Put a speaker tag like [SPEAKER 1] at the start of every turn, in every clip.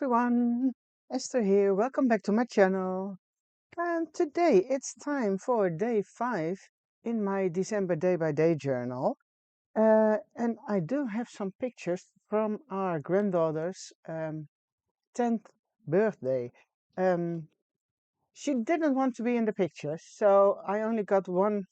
[SPEAKER 1] everyone, Esther here. Welcome back to my channel. And today it's time for day 5 in my December day by day journal. And I do have some pictures from our granddaughter's 10th birthday. Um, she didn't want to be in the pictures, so I only got one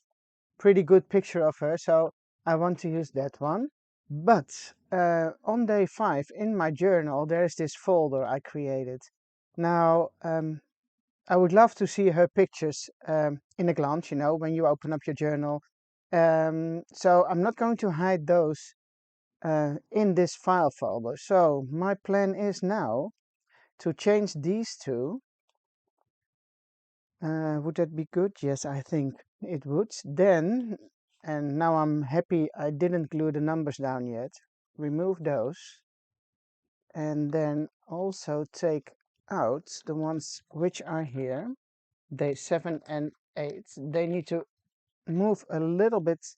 [SPEAKER 1] pretty good picture of her, so I want to use that one. But on day 5 in my journal, there's this folder I created. Now, I would love to see her pictures in a glance, when you open up your journal. So I'm not going to hide those in this file folder. So my plan is now to change these two. Would that be good? Yes, I think it would. Then, and now I'm happy I didn't glue the numbers down yet. Remove those. And then also take out the ones which are here. Day 7 and 8. They need to move a little bit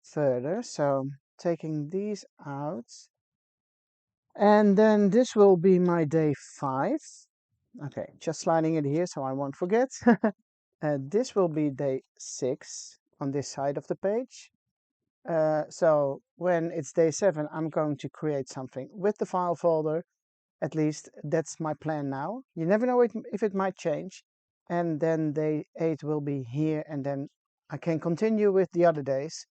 [SPEAKER 1] further. So taking these out. And then this will be my day 5. Okay, just sliding it here so I won't forget. This will be day 6 on this side of the page. So when it's day 7, I'm going to create something with the file folder. At least that's my plan now. You never know if it might change. And then day 8 will be here, and then I can continue with the other days.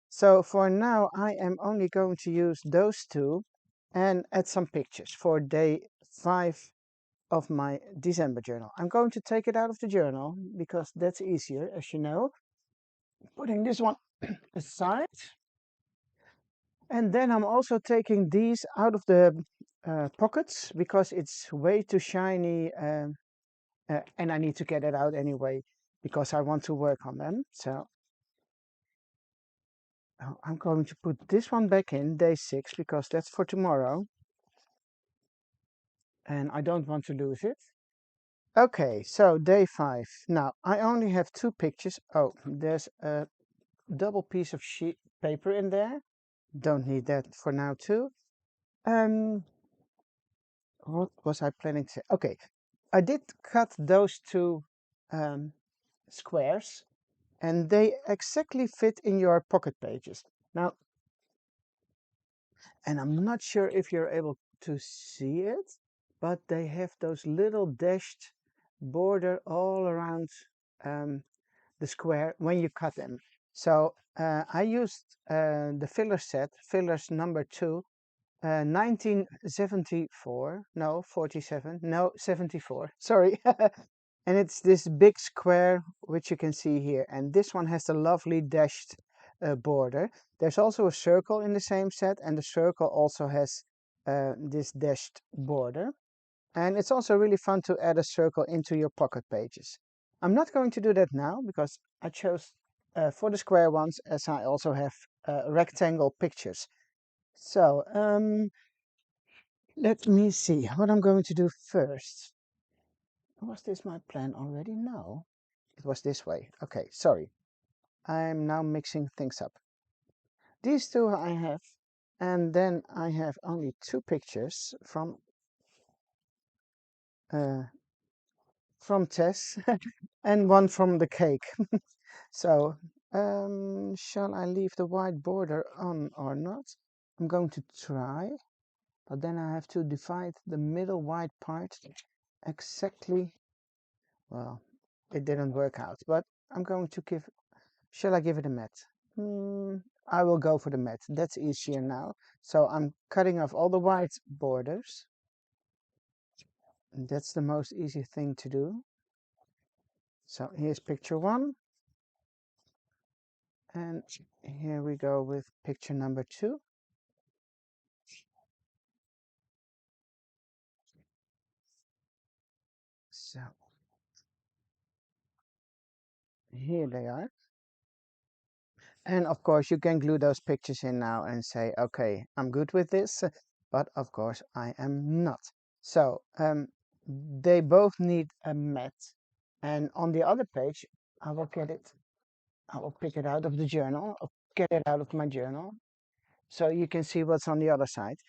[SPEAKER 1] So for now, I am only going to use those two and add some pictures for day 5 of my December journal. I'm going to take it out of the journal because that's easier, as you know. Putting this one aside. And then I'm also taking these out of the pockets because it's way too shiny and I need to get it out anyway because I want to work on them. So I'm going to put this one back in day 6 because that's for tomorrow. And I don't want to lose it. Okay, so day 5. Now, I only have 2 pictures. Oh, there's a double piece of sheet paper in there. Don't need that for now too. What was I planning to say? Okay, I did cut those two squares and they exactly fit in your pocket pages. Now, and I'm not sure if you're able to see it, but they have those little dashed border all around the square when you cut them. So I used the filler set, fillers number 2, 1974, no, 47, no, 74, sorry. And it's this big square, which you can see here. And this one has a lovely dashed border. There's also a circle in the same set, and the circle also has this dashed border. And it's also really fun to add a circle into your pocket pages. I'm not going to do that now because I chose for the square ones, as I also have rectangle pictures. So let me see what I'm going to do first. Was this my plan already? No, it was this way. Okay, sorry. I'm now mixing things up. These two I have, and then I have only 2 pictures uh, from Tess and one from the cake. So, shall I leave the white border on or not? I'm going to try, but then I have to divide the middle white part exactly. Well, it didn't work out, but I'm going to give. Shall I give it a matte? I will go for the matte. That's easier now. So I'm cutting off all the white borders. And that's the most easy thing to do. So here's picture 1. And here we go with picture number 2. So here they are. And of course you can glue those pictures in now and say, okay, I'm good with this, but of course I am not. So they both need a matte. And on the other page, I will pick it out of the journal, I'll get it out of my journal, so you can see what's on the other side.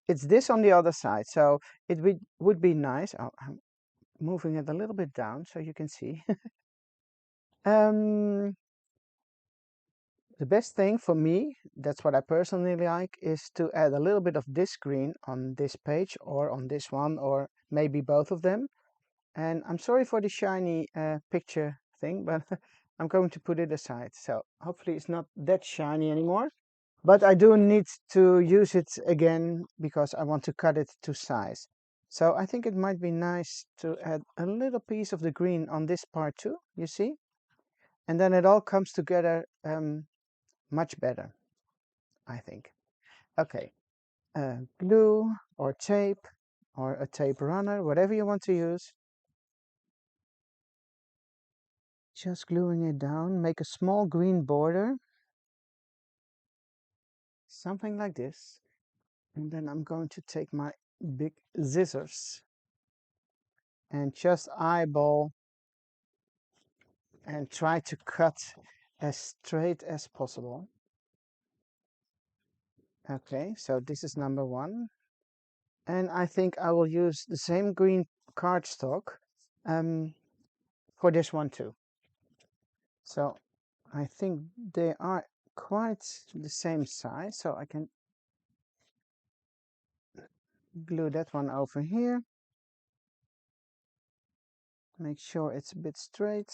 [SPEAKER 1] it's this on the other side. So it would be nice. Oh, I'm moving it a little bit down so you can see. um, the best thing for me, that's what I personally like, is to add a little bit of this green on this page or on this one, or maybe both of them. And I'm sorry for the shiny picture thing, but I'm going to put it aside. So hopefully it's not that shiny anymore. But I do need to use it again because I want to cut it to size. So I think it might be nice to add a little piece of the green on this part too, you see? And then it all comes together much better, I think. Okay, glue or tape or a tape runner, whatever you want to use. Just gluing it down, make a small green border, something like this. And then I'm going to take my big scissors and just eyeball and try to cut as straight as possible. Okay, so this is number one. And I think I will use the same green cardstock for this one too. So I think they are quite the same size, so I can glue that one over here. Make sure it's a bit straight.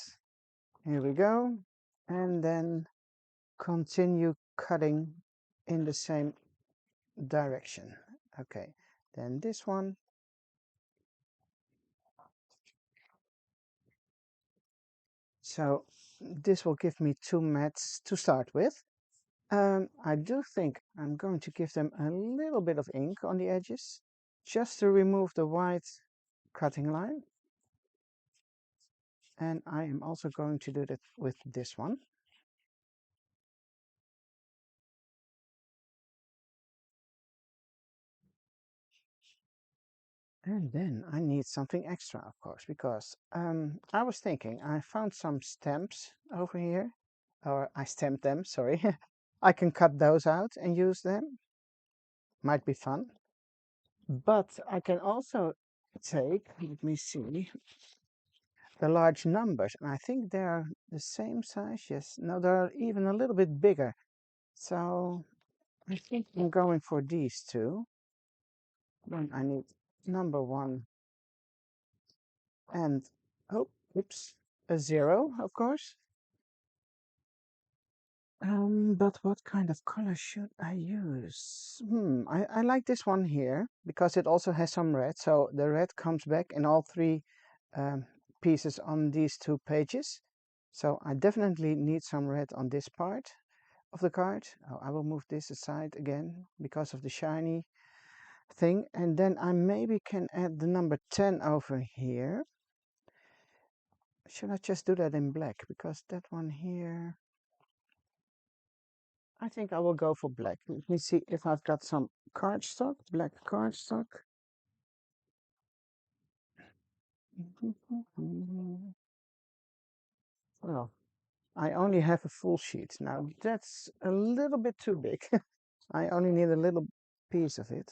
[SPEAKER 1] Here we go. And then continue cutting in the same direction. Okay, then this one. So this will give me two mats to start with. I do think I'm going to give them a little bit of ink on the edges, just to remove the white cutting line. And I am also going to do that with this one. And then I need something extra, of course, because I was thinking I found some stamps over here, or I stamped them, sorry. I can cut those out and use them. Might be fun. But I can also take, let me see, the large numbers, and I think they're the same size. Yes, no, they're even a little bit bigger. So I think I'm going for these two. Then I need number one and, oh, oops, a 0, of course. But what kind of color should I use? I like this one here because it also has some red. So the red comes back in all three um, pieces on these two pages. So I definitely need some red on this part of the card. Oh, I will move this aside again because of the shiny thing. And then I maybe can add the number 10 over here. Should I just do that in black? Because that one here, I think I will go for black. Let me see if I've got some cardstock, black cardstock. Well, I only have a full sheet. Now that's a little bit too big. I only need a little piece of it.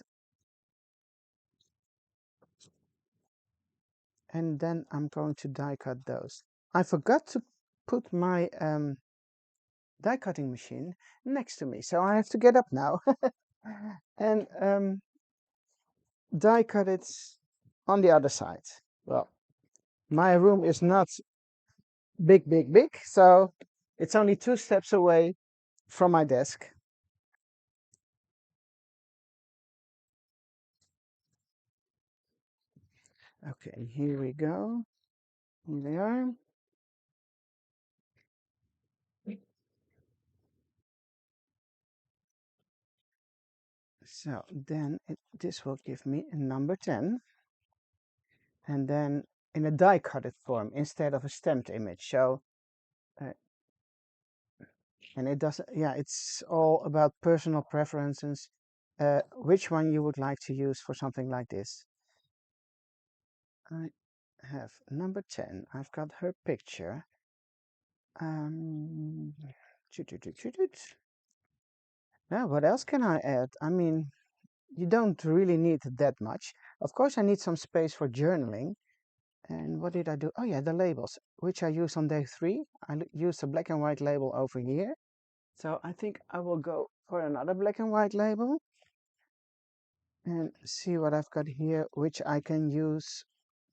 [SPEAKER 1] And then I'm going to die cut those. I forgot to put my die cutting machine next to me, so I have to get up now and die cut it on the other side. Well, my room is not big, so it's only 2 steps away from my desk. Okay, here we go. Here they are. So then this will give me a number 10, and then in a die cutted form instead of a stamped image. So uh, and it does, yeah, it's all about personal preferences, which one you would like to use for something like this. I have number 10. I've got her picture. Shoot, shoot, shoot, shoot, shoot. Now, what else can I add? I mean, you don't really need that much. Of course, I need some space for journaling. And what did I do? Oh yeah, the labels, which I use on day 3. I used a black and white label over here. So I think I will go for another black and white label and see what I've got here, which I can use.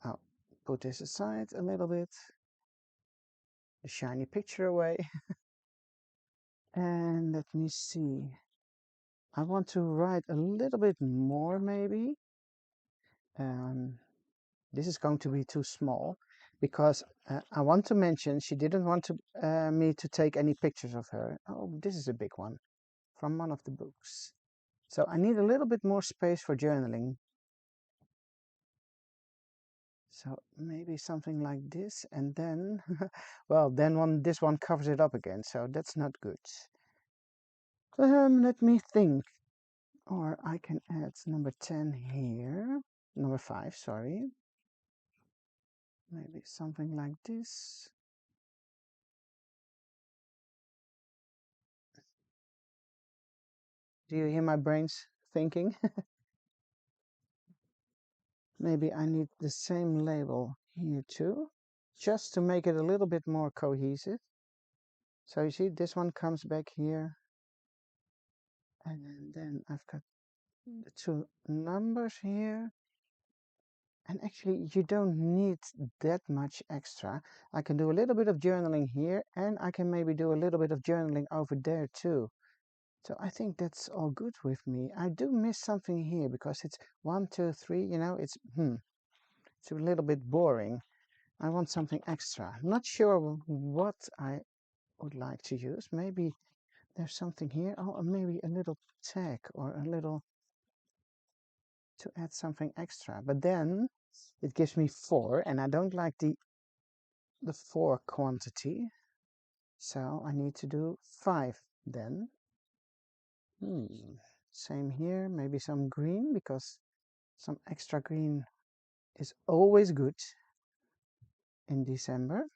[SPEAKER 1] I'll put this aside a little bit, the shiny picture away. And let me see. I want to write a little bit more maybe. This is going to be too small because I want to mention she didn't want to me to take any pictures of her. Oh, this is a big one from one of the books. So I need a little bit more space for journaling. So maybe something like this, and then, well, then this one covers it up again, so that's not good. Let me think. Or I can add number 10 here. Number 5, sorry. Maybe something like this. Do you hear my brains thinking? Maybe I need the same label here too, just to make it a little bit more cohesive. So you see, this one comes back here. And then I've got the 2 numbers here. And actually, you don't need that much extra. I can do a little bit of journaling here, and I can maybe do a little bit of journaling over there too. So I think that's all good with me. I do miss something here because it's 1, 2, 3, you know, it's a little bit boring. I want something extra. Not sure what I would like to use. Maybe there's something here. Oh, maybe a little tag or a little to add something extra. But then it gives me 4, and I don't like the 4 quantity. So I need to do 5 then. Same here, maybe some green, because some extra green is always good in December.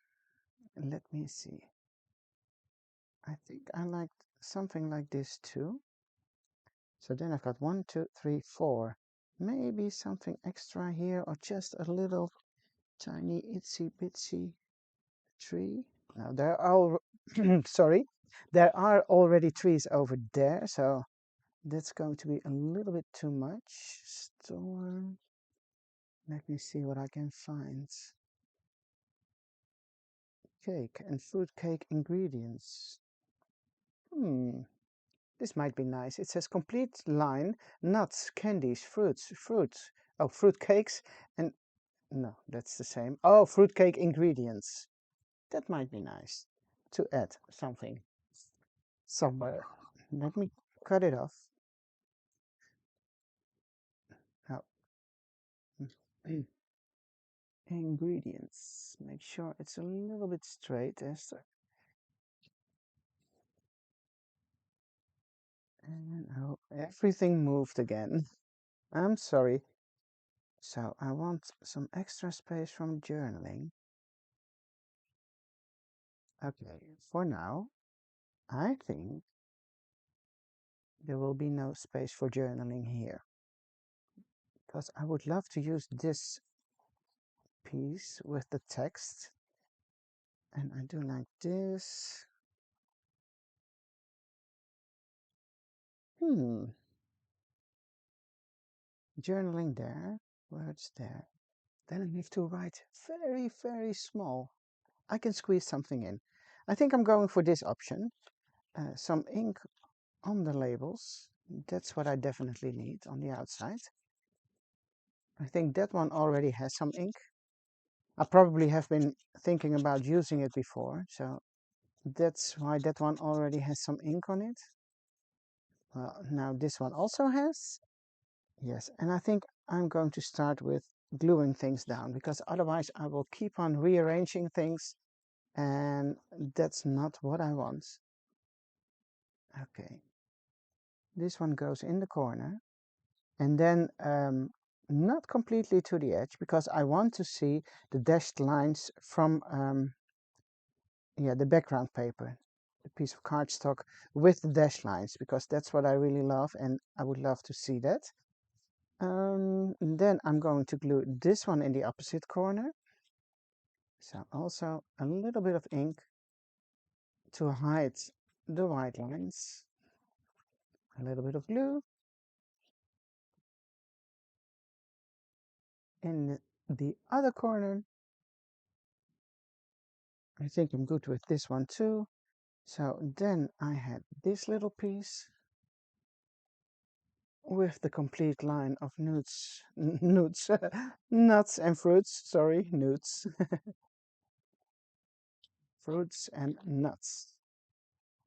[SPEAKER 1] Let me see. I think I like something like this too. So then I've got 1, 2, 3, 4. Maybe something extra here, or just a little tiny itsy bitsy tree. Now there are sorry, there are already trees over there, so that's going to be a little bit too much. Storm. Let me see what I can find. Cake and fruit cake ingredients. This might be nice. It says complete line, nuts, candies, fruits. Oh, fruit cakes and no, that's the same. Oh, fruit cake ingredients. That might be nice to add something somewhere. Let me cut it off. Now, ingredients. Make sure it's a little bit straight, Esther. And oh, everything moved again. I'm sorry. So I want some extra space from journaling. Okay, for now, I think there will be no space for journaling here. Because I would love to use this piece with the text. And I do like this. Journaling there, words there. Then I have to write very, very small. I can squeeze something in. I think I'm going for this option. Some ink on the labels. That's what I definitely need on the outside. I think that one already has some ink. I probably have been thinking about using it before, so that's why that one already has some ink on it. Well, now this one also has. Yes, and I think I'm going to start with gluing things down because otherwise I will keep on rearranging things and that's not what I want. Okay, this one goes in the corner and then not completely to the edge because I want to see the dashed lines from the background paper, the piece of cardstock with the dashed lines because that's what I really love and I would love to see that. Then I'm going to glue this one in the opposite corner. So also a little bit of ink to hide the white lines. A little bit of glue. In the other corner, I think I'm good with this one too. So then I had this little piece with the complete line of nuts, nuts and fruits, sorry, nuts, fruits and nuts.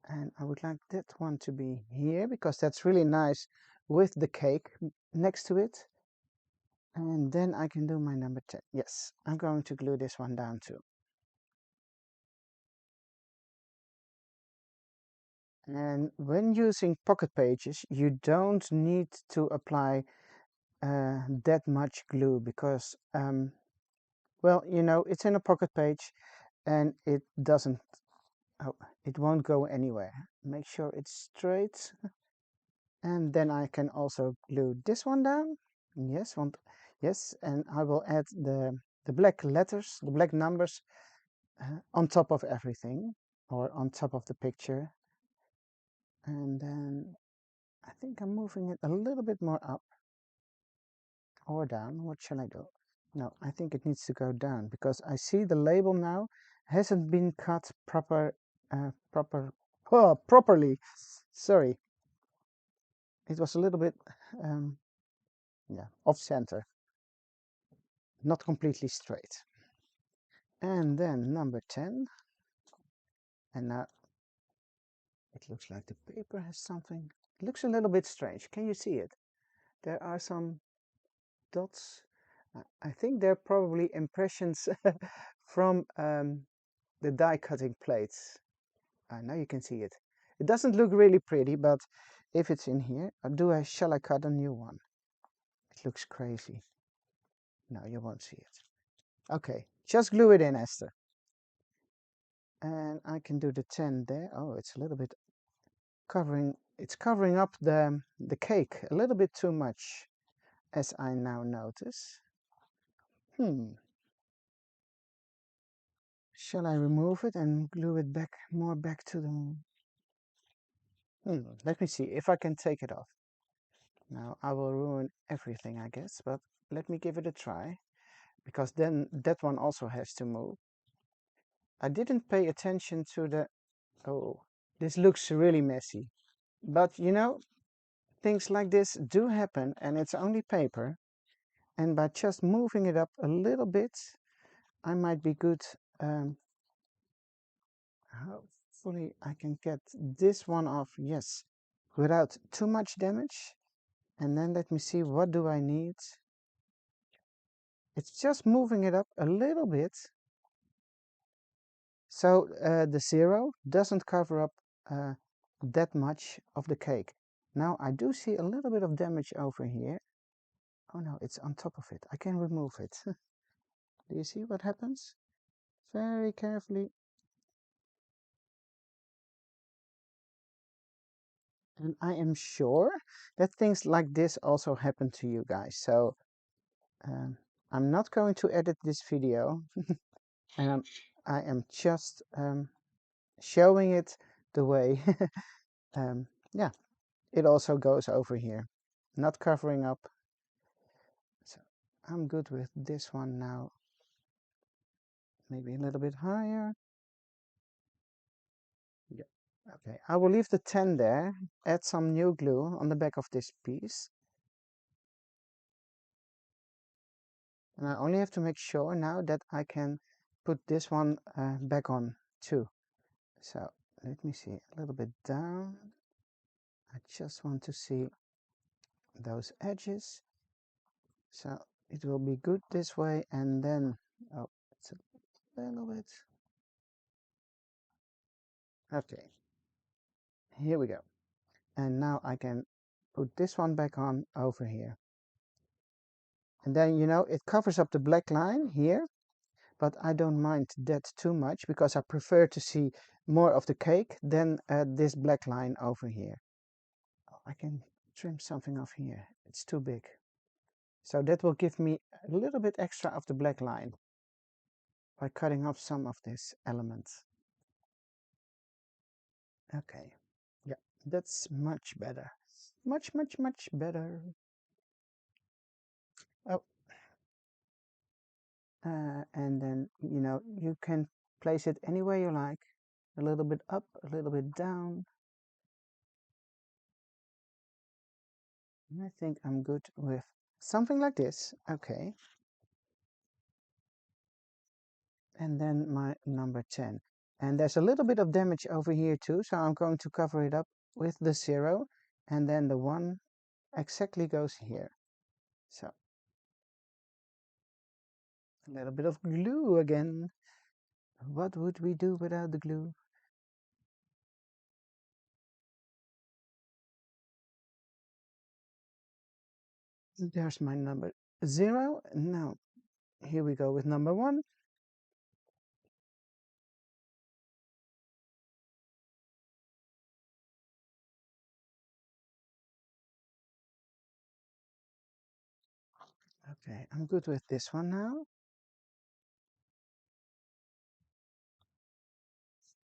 [SPEAKER 1] And I would like that one to be here because that's really nice with the cake next to it. And then I can do my number 10. Yes, I'm going to glue this one down too. And when using pocket pages, you don't need to apply that much glue because, well, you know, it's in a pocket page and it doesn't, oh, it won't go anywhere. Make sure it's straight. And then I can also glue this one down. Yes, yes, and I will add the black letters, the black numbers on top of everything or on top of the picture. And then I think I'm moving it a little bit more up or down. What shall I do? No, I think it needs to go down because I see the label now hasn't been cut properly. Sorry, it was a little bit, yeah, off center, not completely straight. And then number 10, and now it looks like the paper has something. It looks a little bit strange. Can you see it? There are some dots. I think they're probably impressions from the die cutting plates. Now you can see it. It doesn't look really pretty, but if it's in here, shall I cut a new one? It looks crazy. No, you won't see it. Okay, just glue it in, Esther. And I can do the 10 there. Oh, it's a little bit it's covering up the cake a little bit too much, as I now notice. Shall I remove it and glue it more back to the... Let me see if I can take it off. Now I will ruin everything, I guess, but let me give it a try, because then that one also has to move. I didn't pay attention to the... Oh, this looks really messy. But you know, things like this do happen, and it's only paper. And by just moving it up a little bit, I might be good. Hopefully I can get this one off, yes, without too much damage. And then let me see, what do I need? It's just moving it up a little bit. So the 0 doesn't cover up that much of the cake. Now I do see a little bit of damage over here. Oh no, it's on top of it. I can remove it. Do you see what happens? Very carefully. And I am sure that things like this also happen to you guys. So I'm not going to edit this video. And I am just showing it the way. Yeah, it also goes over here. Not covering up. So I'm good with this one now. Maybe a little bit higher. Yeah. Okay, I will leave the 10 there. Add some new glue on the back of this piece. And I only have to make sure now that I can put this one back on too. So let me see, a little bit down. I just want to see those edges. So it will be good this way, and then, oh, it's a little bit. Okay, here we go. And now I can put this one back on over here. And then, you know, it covers up the black line here, but I don't mind that too much because I prefer to see more of the cake than this black line over here. Oh, I can trim something off here. It's too big. So that will give me a little bit extra of the black line by cutting off some of this element. Okay, yeah, that's much better. Much, much, much better. Oh, and then, you can place it any way you like. A little bit up, a little bit down. And I think I'm good with something like this. Okay. And then my number 10. And there's a little bit of damage over here too, so I'm going to cover it up with the 0, and then the 1 exactly goes here. So a little bit of glue again. What would we do without the glue? There's my number 0. Now, here we go with number 1. Okay, I'm good with this one now.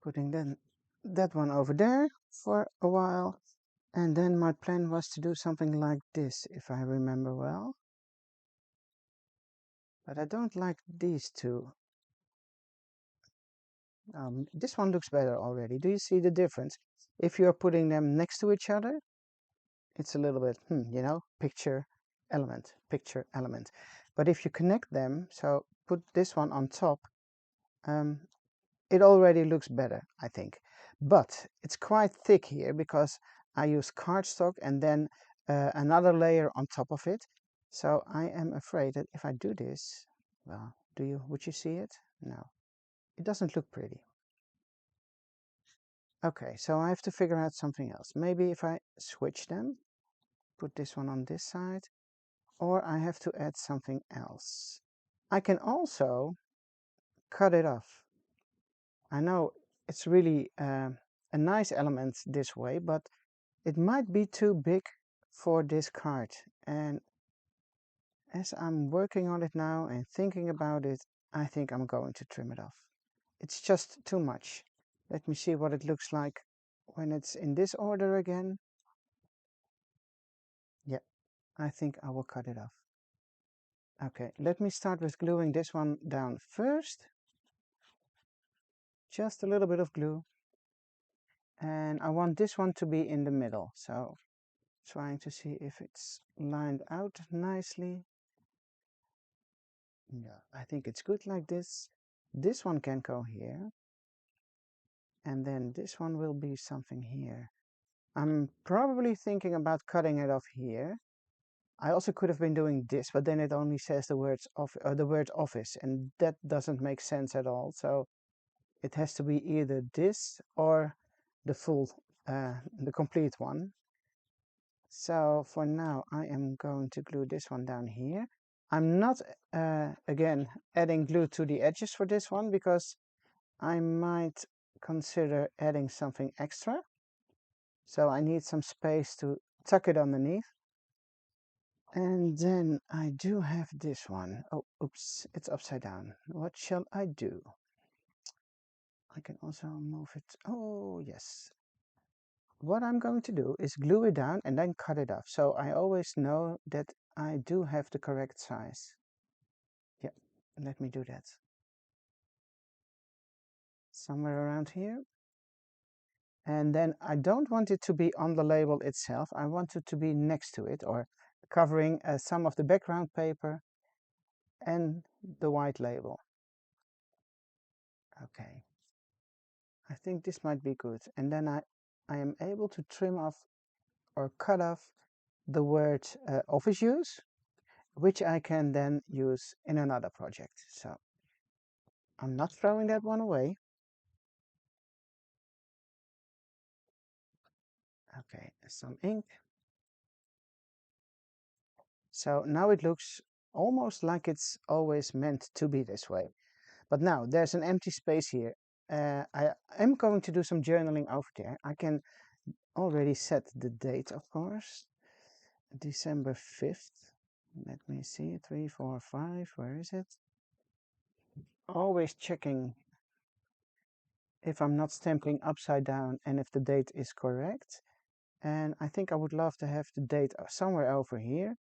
[SPEAKER 1] Putting then that one over there for a while. And then my plan was to do something like this, if I remember well. But I don't like these two. This one looks better already. Do you see the difference? If you're putting them next to each other, it's a little bit, picture, element, picture, element. But if you connect them, so put this one on top, it already looks better, I think. But it's quite thick here because I use cardstock and then another layer on top of it. So I am afraid that if I do this, well, would you see it? No, it doesn't look pretty. Okay, so I have to figure out something else. Maybe if I switch them, put this one on this side, or I have to add something else. I can also cut it off. I know it's really a nice element this way, but it might be too big for this card. And as I'm working on it now and thinking about it, I think I'm going to trim it off. It's just too much. Let me see what it looks like when it's in this order again. Yeah, I think I will cut it off. Okay, let me start with gluing this one down first. Just a little bit of glue. And I want this one to be in the middle. So trying to see if it's lined out nicely. Yeah, I think it's good like this. This one can go here. And then this one will be something here. I'm probably thinking about cutting it off here. I also could have been doing this, but then it only says the word office, and that doesn't make sense at all. So it has to be either this or the the complete one. So for now, I am going to glue this one down here. I'm not, again, adding glue to the edges for this one because I might consider adding something extra. So I need some space to tuck it underneath. And then I do have this one. Oh, oops, it's upside down. What shall I do? I can also move it. Oh, yes. What I'm going to do is glue it down and then cut it off. So I always know that I do have the correct size. Yeah, let me do that. Somewhere around here. And then I don't want it to be on the label itself. I want it to be next to it or covering some of the background paper and the white label. Okay. I think this might be good. And then I am able to trim off or cut off the word office use, which I can then use in another project. So I'm not throwing that one away. Okay, some ink. So now it looks almost like it's always meant to be this way. But now there's an empty space here. I am going to do some journaling over there. I can already set the date, of course. December 5th. Let me see, 3, 4, 5, where is it? Always checking if I'm not stamping upside down and if the date is correct. And I think I would love to have the date somewhere over here.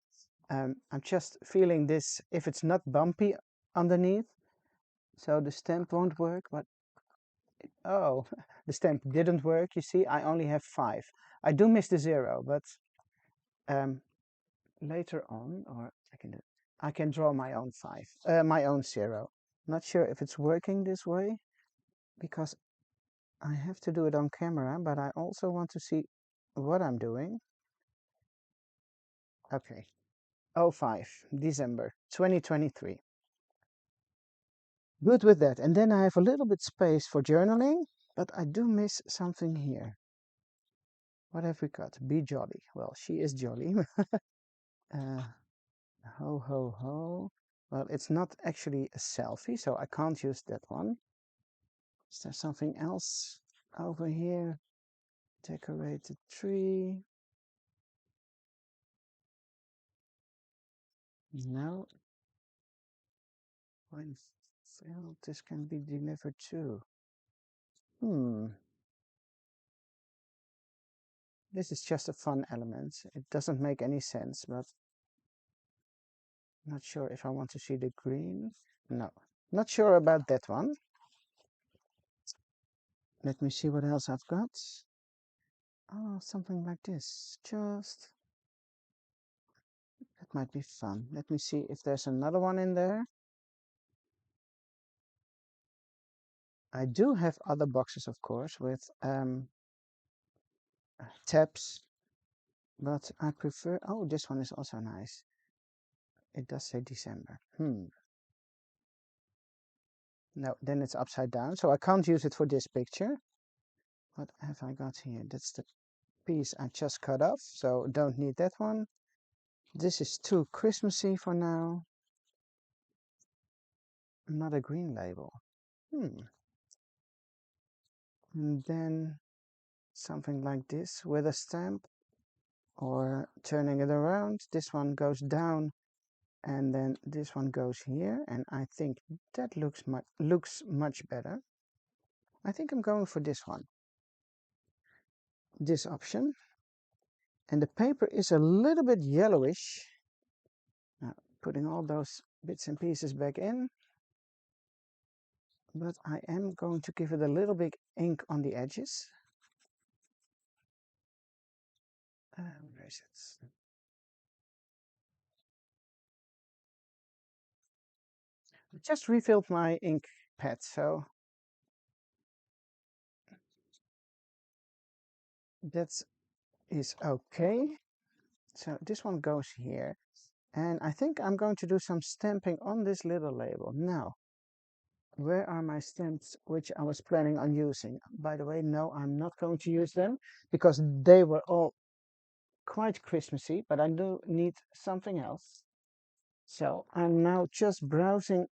[SPEAKER 1] I'm just feeling this, if it's not bumpy underneath, so the stamp won't work, but oh, the stamp didn't work. You see, I only have 5. I do miss the 0, but um, later on, or I can draw my own 5, my own 0. Not sure if it's working this way, because I have to do it on camera, but I also want to see what I'm doing. Okay, 05, December 2023. Good with that. And then I have a little bit space for journaling, but I do miss something here. What have we got? Be jolly. Well, she is jolly. uh, ho, ho, ho. Well, it's not actually a selfie, so I can't use that one. Is there something else over here? Decorated tree. No. When filled, this can be delivered too. This is just a fun element. It doesn't make any sense, but not sure if I want to see the green. No, not sure about that one. Let me see what else I've got. Oh, something like this. Just, that might be fun. Let me see if there's another one in there. I do have other boxes, of course, with tabs, but I prefer, oh, this one is also nice. It does say December. No, then it's upside down, so I can't use it for this picture. What have I got here? That's the piece I just cut off, so don't need that one. This is too Christmassy for now. Another green label. And then something like this with a stamp, or turning it around. This one goes down and then this one goes here, and I think that looks much better. I think I'm going for this one, this option. And the paper is a little bit yellowish. Now, putting all those bits and pieces back in, but I am going to give it a little bit ink on the edges. Where is it? I just refilled my ink pad, so that is okay. So this one goes here, and I think I'm going to do some stamping on this little label. Now, where are my stamps which I was planning on using? By the way, no, I'm not going to use them because they were all quite Christmassy, but I do need something else. So I'm now just browsing.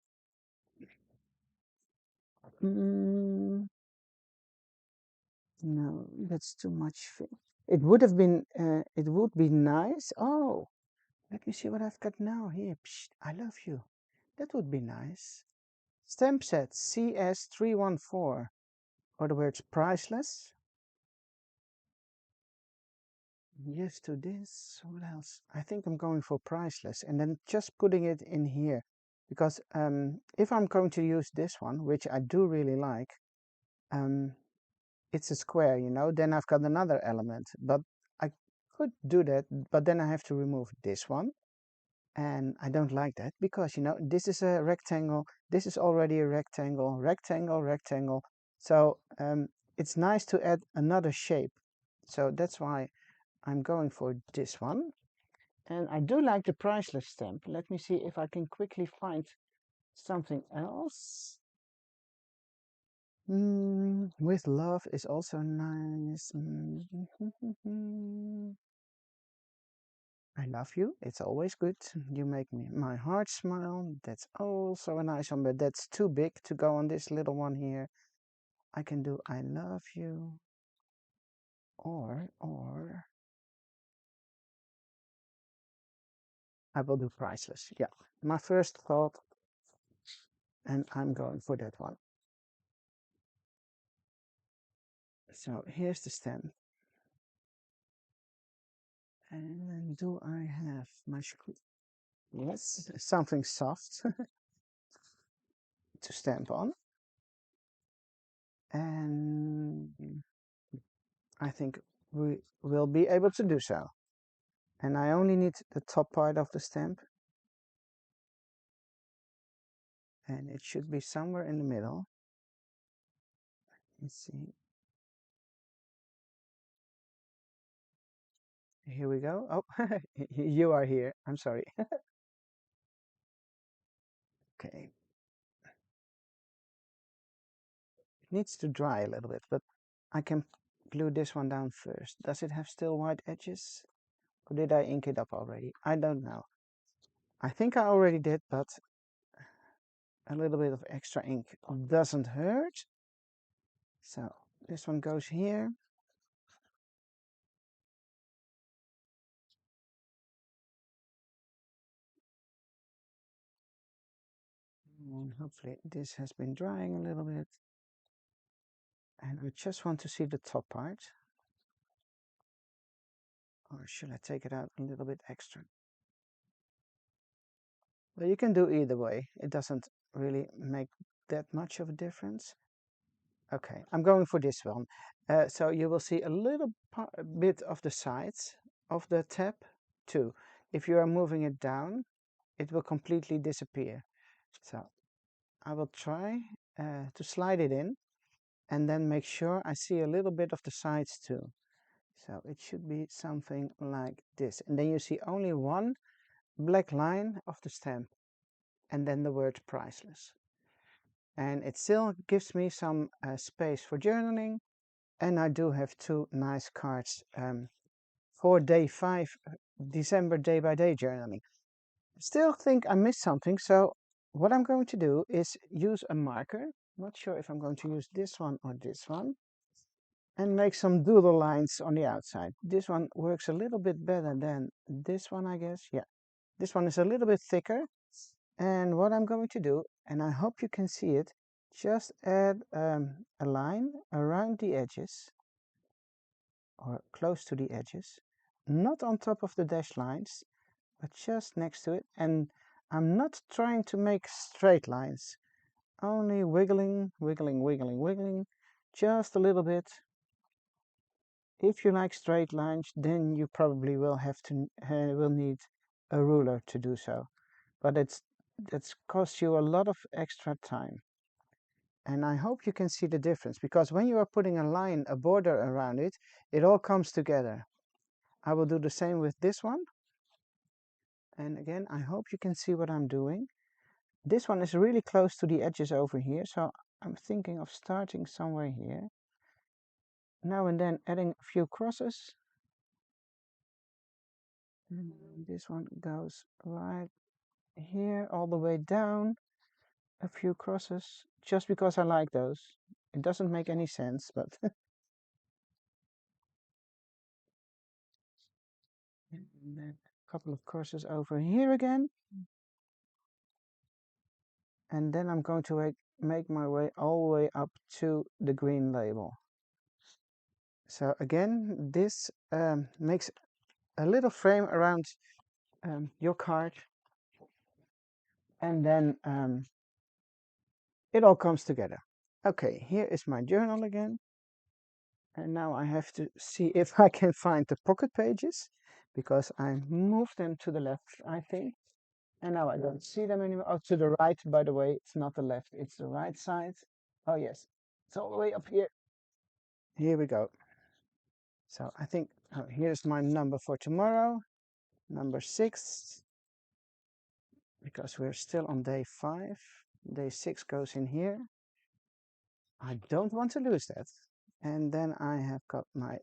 [SPEAKER 1] No, that's too much. It would have been, it would be nice. Oh, let me see what I've got now here. Psst, I love you. That would be nice. Stamp set CS314, or the words priceless. Yes to this. What else? I think I'm going for priceless and then just putting it in here. Because if I'm going to use this one, which I do really like, it's a square, you know, then I've got another element. But I could do that, but then I have to remove this one. And I don't like that because, you know, this is a rectangle, this is already a rectangle, rectangle, rectangle. So it's nice to add another shape. So that's why I'm going for this one. And I do like the priceless stamp. Let me see if I can quickly find something else. With love is also nice. I love you. It's always good. You make my heart smile. That's also a nice one, but that's too big to go on this little one here. I can do I love you. Or I will do priceless. Yeah, my first thought, and I'm going for that one. So here's the stamp. And do I have my screw? Yes, something soft to stamp on. And I think we will be able to do so. And I only need the top part of the stamp. And it should be somewhere in the middle. Let's see. Here we go. Oh, you are here. I'm sorry. Okay. It needs to dry a little bit, but I can glue this one down first. Does it have still white edges? Or did I ink it up already? I don't know. I think I already did, but a little bit of extra ink doesn't hurt. So this one goes here. And hopefully this has been drying a little bit. And I just want to see the top part. Or should I take it out a little bit extra? Well, you can do either way. It doesn't really make that much of a difference. Okay, I'm going for this one. So you will see a little bit of the sides of the tab too. If you are moving it down, it will completely disappear. So I will try to slide it in and then make sure I see a little bit of the sides too. So it should be something like this. And then you see only one black line of the stamp and then the word priceless. And it still gives me some space for journaling. And I do have two nice cards for day 5, December day by day journaling. Still think I missed something, so what I'm going to do is use a marker. Not sure if I'm going to use this one or this one. And make some doodle lines on the outside. This one works a little bit better than this one, I guess. Yeah, this one is a little bit thicker. And what I'm going to do, and I hope you can see it, just add a line around the edges or close to the edges, not on top of the dashed lines, but just next to it. And I'm not trying to make straight lines, only wiggling, wiggling, wiggling, wiggling, just a little bit. If you like straight lines, then you probably will have to will need a ruler to do so, but that's costs you a lot of extra time. And I hope you can see the difference, because when you are putting a line, a border around it, it all comes together. I will do the same with this one. And again, I hope you can see what I'm doing. This one is really close to the edges over here, so I'm thinking of starting somewhere here. Now and then adding a few crosses. And this one goes right here all the way down. A few crosses, just because I like those. It doesn't make any sense, but and then a couple of crosses over here again. And then I'm going to make my way all the way up to the green label. So again, this makes a little frame around your card, and then it all comes together. Okay, here is my journal again. And now I have to see if I can find the pocket pages, because I moved them to the left, I think. And now I don't see them anymore. Oh, to the right, by the way. It's not the left, it's the right side. Oh, yes. It's all the way up here. Here we go. So I think here's my number for tomorrow, number 6, because we're still on day 5. Day 6 goes in here. I don't want to lose that. And then I have got my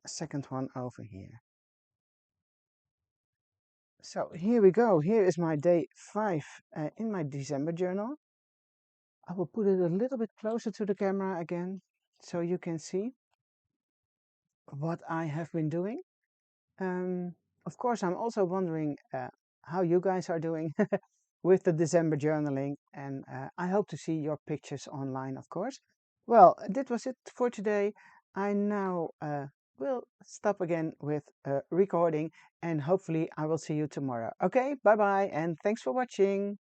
[SPEAKER 1] second one over here. So here we go. Here is my day 5 in my December journal. I will put it a little bit closer to the camera again, so you can see what I have been doing. Of course, I'm also wondering how you guys are doing with the December journaling, and I hope to see your pictures online, of course. Well, that was it for today. I now will stop again with recording, and hopefully I will see you tomorrow. Okay, bye bye, and thanks for watching.